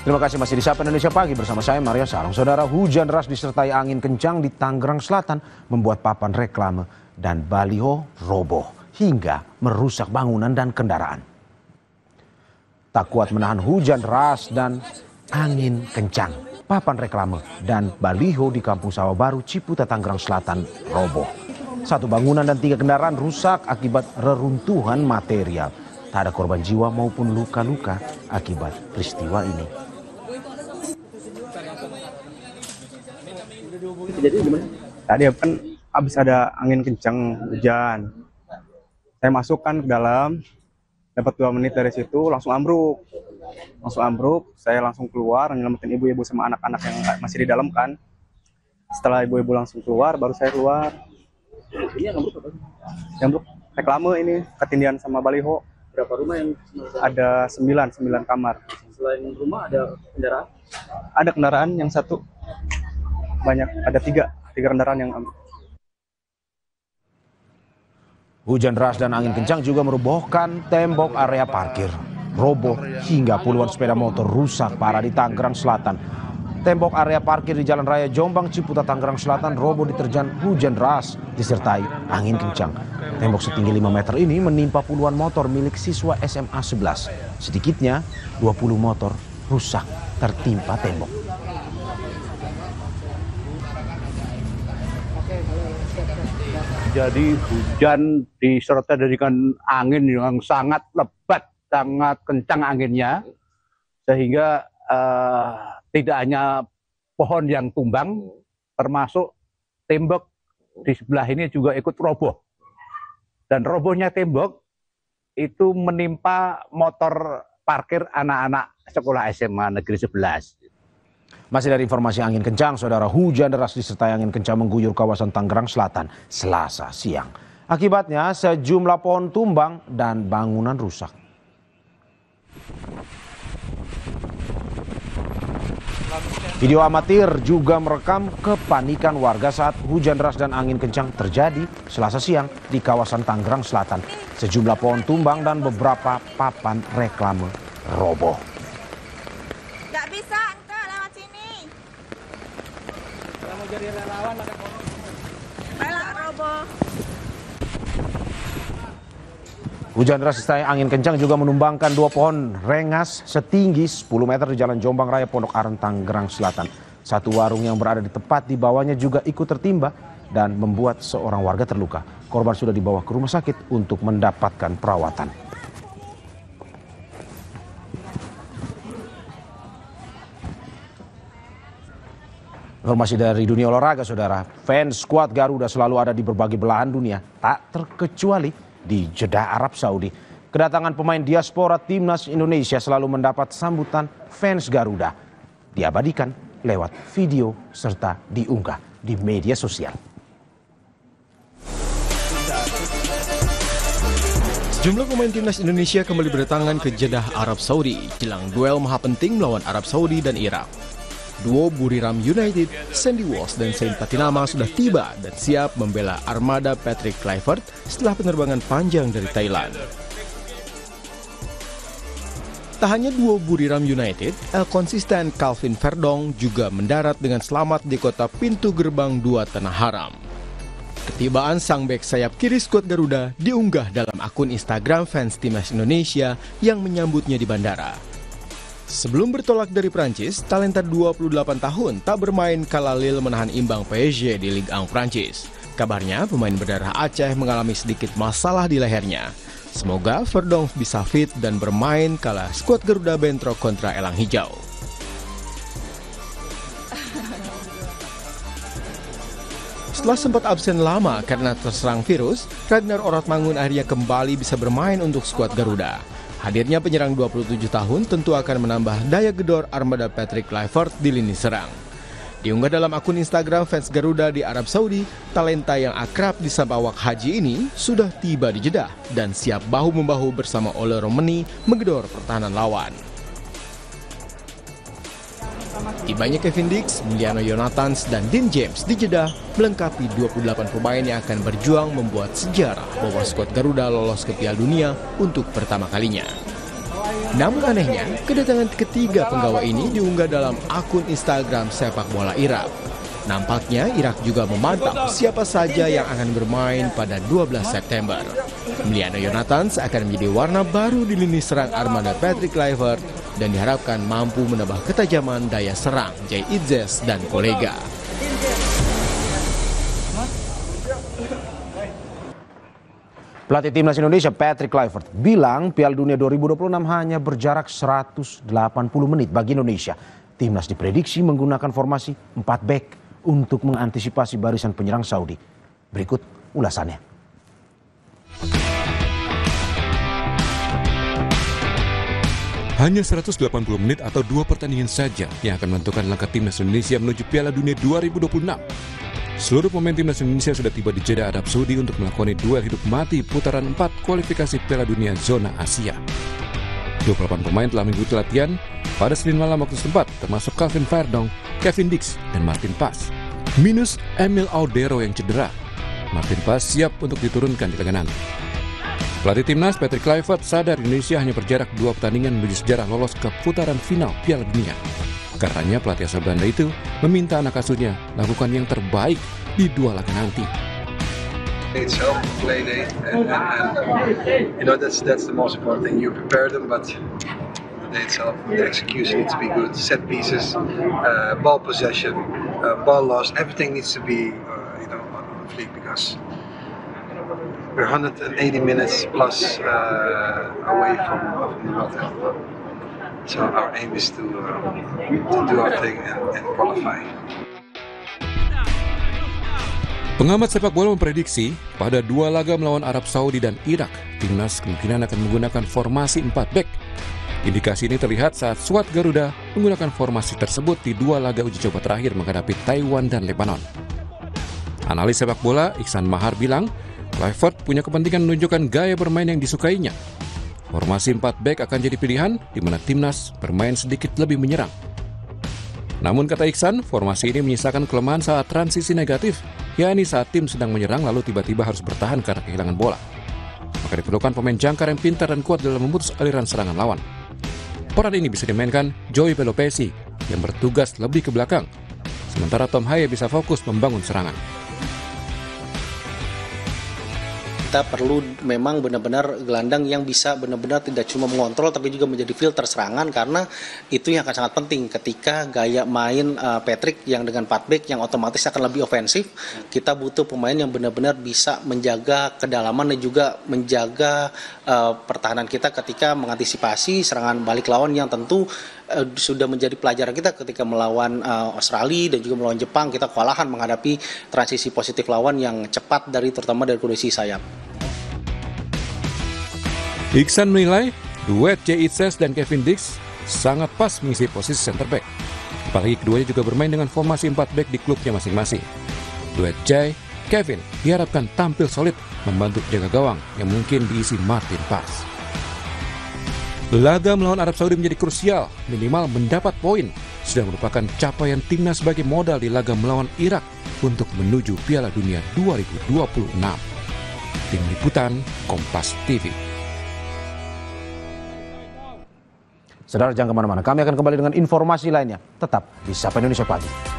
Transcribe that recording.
Terima kasih masih di Sapa Indonesia Pagi bersama saya Maria Sarong. Saudara, hujan deras disertai angin kencang di Tangerang Selatan membuat papan reklame dan baliho roboh hingga merusak bangunan dan kendaraan. Tak kuat menahan hujan deras dan angin kencang, papan reklame dan baliho di Kampung Sawah Baru, Ciputa, Tangerang Selatan roboh. 1 bangunan dan 3 kendaraan rusak akibat reruntuhan material. Tak ada korban jiwa maupun luka-luka akibat peristiwa ini. Jadi gimana? Tadi kan habis ada angin kencang, hujan. Saya masukkan ke dalam, dapat 2 menit dari situ langsung ambruk. Saya langsung keluar nyelamatin ibu-ibu sama anak-anak yang masih di dalam kan. Setelah ibu-ibu langsung keluar, baru saya keluar. Ini yang ambruk apa? Yang ambruk reklame ini, ketindihan sama baliho. Berapa rumah yang? Ada 9 kamar. Selain rumah ada kendaraan? Ada kendaraan yang 1. Banyak, ada 3 kendaraan yang ambruk. Hujan deras dan angin kencang juga merobohkan tembok area parkir. Roboh hingga puluhan sepeda motor rusak parah di Tangerang Selatan. Tembok area parkir di Jalan Raya Jombang, Ciputa, Tangerang Selatan roboh diterjang hujan deras disertai angin kencang. Tembok setinggi 5 meter ini menimpa puluhan motor milik siswa SMA 11. Sedikitnya 20 motor rusak tertimpa tembok. Jadi hujan disertai dengan angin yang sangat lebat, sangat kencang anginnya, sehingga tidak hanya pohon yang tumbang, termasuk tembok di sebelah ini juga ikut roboh. Dan robohnya tembok itu menimpa motor parkir anak-anak sekolah SMA Negeri 11. Masih dari informasi angin kencang, saudara, hujan deras disertai angin kencang mengguyur kawasan Tangerang Selatan Selasa siang. Akibatnya sejumlah pohon tumbang dan bangunan rusak. Video amatir juga merekam kepanikan warga saat hujan deras dan angin kencang terjadi Selasa siang di kawasan Tangerang Selatan. Sejumlah pohon tumbang dan beberapa papan reklame roboh. Nggak bisa, engkau lewat sini. Kalau mau jadi relawan ada pohon. Pelak roboh. Hujan deras disertai angin kencang juga menumbangkan 2 pohon rengas setinggi 10 meter di Jalan Jombang Raya, Pondok Aren, Tangerang Selatan. 1 warung yang berada di tepat di bawahnya juga ikut tertimba dan membuat seorang warga terluka. Korban sudah dibawa ke rumah sakit untuk mendapatkan perawatan. Informasi dari dunia olahraga, saudara. Fans skuad Garuda selalu ada di berbagai belahan dunia, tak terkecuali di Jeddah, Arab Saudi. Kedatangan pemain diaspora timnas Indonesia selalu mendapat sambutan fans Garuda. Diabadikan lewat video serta diunggah di media sosial. Sejumlah pemain timnas Indonesia kembali berdatangan ke Jeddah, Arab Saudi jelang duel maha penting melawan Arab Saudi dan Irak. Duo Buriram United, Sandy Walsh dan Saint Patinama sudah tiba dan siap membela armada Patrick Kluivert setelah penerbangan panjang dari Thailand. Tak hanya duo Buriram United, konsisten Calvin Verdong juga mendarat dengan selamat di kota pintu gerbang 2 Tanah Haram. Ketibaan sang bek sayap kiri skuad Garuda diunggah dalam akun Instagram fans timnas Indonesia yang menyambutnya di bandara. Sebelum bertolak dari Prancis, talenta 28 tahun tak bermain kala Lille menahan imbang PSG di Ligue 1 Prancis. Kabarnya pemain berdarah Aceh mengalami sedikit masalah di lehernya. Semoga Verdong bisa fit dan bermain kala skuad Garuda bentrok kontra Elang Hijau. Setelah sempat absen lama karena terserang virus, Ragnar Oratmangun akhirnya kembali bisa bermain untuk skuad Garuda. Hadirnya penyerang 27 tahun tentu akan menambah daya gedor armada Patrick Kluivert di lini serang. Diunggah dalam akun Instagram fans Garuda di Arab Saudi, talenta yang akrab disapa Wak Haji ini sudah tiba di Jeddah dan siap bahu-membahu bersama Ole Romeni menggedor pertahanan lawan. Tibanya Kevin Dix, Emiliano Jonathans, dan Dean James di Jeddah melengkapi 28 pemain yang akan berjuang membuat sejarah bahwa skuad Garuda lolos ke Piala Dunia untuk pertama kalinya. Namun anehnya, kedatangan ketiga penggawa ini diunggah dalam akun Instagram sepak bola Irak. Nampaknya Irak juga memantau siapa saja yang akan bermain pada 12 September. Emiliano Yonathans akan menjadi warna baru di lini serang armada Patrick Kluivert dan diharapkan mampu menambah ketajaman daya serang Jay Itzes dan kolega. Pelatih Timnas Indonesia Patrick Kluivert bilang Piala Dunia 2026 hanya berjarak 180 menit bagi Indonesia. Timnas diprediksi menggunakan formasi 4 back untuk mengantisipasi barisan penyerang Saudi. Berikut ulasannya. Hanya 180 menit atau 2 pertandingan saja yang akan menentukan langkah Timnas Indonesia menuju Piala Dunia 2026. Seluruh pemain Timnas Indonesia sudah tiba di Jeddah, Arab Saudi untuk melakoni duel hidup mati putaran 4 kualifikasi Piala Dunia zona Asia. 28 pemain telah mengikuti latihan pada Senin malam waktu setempat, termasuk Calvin Verdong, Kevin Dix, dan Martin Pas. Minus Emil Audero yang cedera. Martin Pas siap untuk diturunkan di lengan. Pelatih Timnas Patrick Kluivert sadar Indonesia hanya berjarak 2 pertandingan menuju sejarah lolos ke putaran final Piala Dunia. Karenanya pelatih asal Belanda itu meminta anak asuhnya lakukan yang terbaik di 2 laga nanti. Itself, play day, and you know that's the most important thing. You prepare them, but the day itself, the execution needs to be good. Set pieces, ball possession, ball loss, everything needs to be on fleek because we're 180 minutes plus away from the World Cup. So our aim is to do our thing and qualify. Pengamat sepak bola memprediksi pada 2 laga melawan Arab Saudi dan Irak, Timnas kemungkinan akan menggunakan formasi 4 back. Indikasi ini terlihat saat skuad Garuda menggunakan formasi tersebut di 2 laga uji coba terakhir menghadapi Taiwan dan Lebanon. Analis sepak bola Iksan Mahar bilang, Kluivert punya kepentingan menunjukkan gaya bermain yang disukainya. Formasi 4 back akan jadi pilihan di mana Timnas bermain sedikit lebih menyerang. Namun kata Iksan, formasi ini menyisakan kelemahan saat transisi negatif, yakni saat tim sedang menyerang lalu tiba-tiba harus bertahan karena kehilangan bola. Maka diperlukan pemain jangkar yang pintar dan kuat dalam memutus aliran serangan lawan. Peran ini bisa dimainkan Joey Pelopesi yang bertugas lebih ke belakang, sementara Tom Haye bisa fokus membangun serangan. Kita perlu memang benar-benar gelandang yang bisa benar-benar tidak cuma mengontrol tapi juga menjadi filter serangan, karena itu yang akan sangat penting ketika gaya main Patrick yang dengan 4 back yang otomatis akan lebih ofensif. Kita butuh pemain yang benar-benar bisa menjaga kedalaman dan juga menjaga pertahanan kita ketika mengantisipasi serangan balik lawan yang tentu sudah menjadi pelajaran kita ketika melawan Australia dan juga melawan Jepang. Kita kewalahan menghadapi transisi positif lawan yang cepat terutama dari kondisi sayap. Iksan menilai duet Jay Itzes dan Kevin Dix sangat pas mengisi posisi center back. Apalagi keduanya juga bermain dengan formasi 4 back di klubnya masing-masing. Duet Jay, Kevin diharapkan tampil solid membantu jaga gawang yang mungkin diisi Martin Pas. Laga melawan Arab Saudi menjadi krusial, minimal mendapat poin. Sudah merupakan capaian timnas sebagai modal di laga melawan Irak untuk menuju Piala Dunia 2026. Tim Liputan Kompas TV. Saudara jangan kemana-mana, kami akan kembali dengan informasi lainnya. Tetap di Sapa Indonesia Pagi.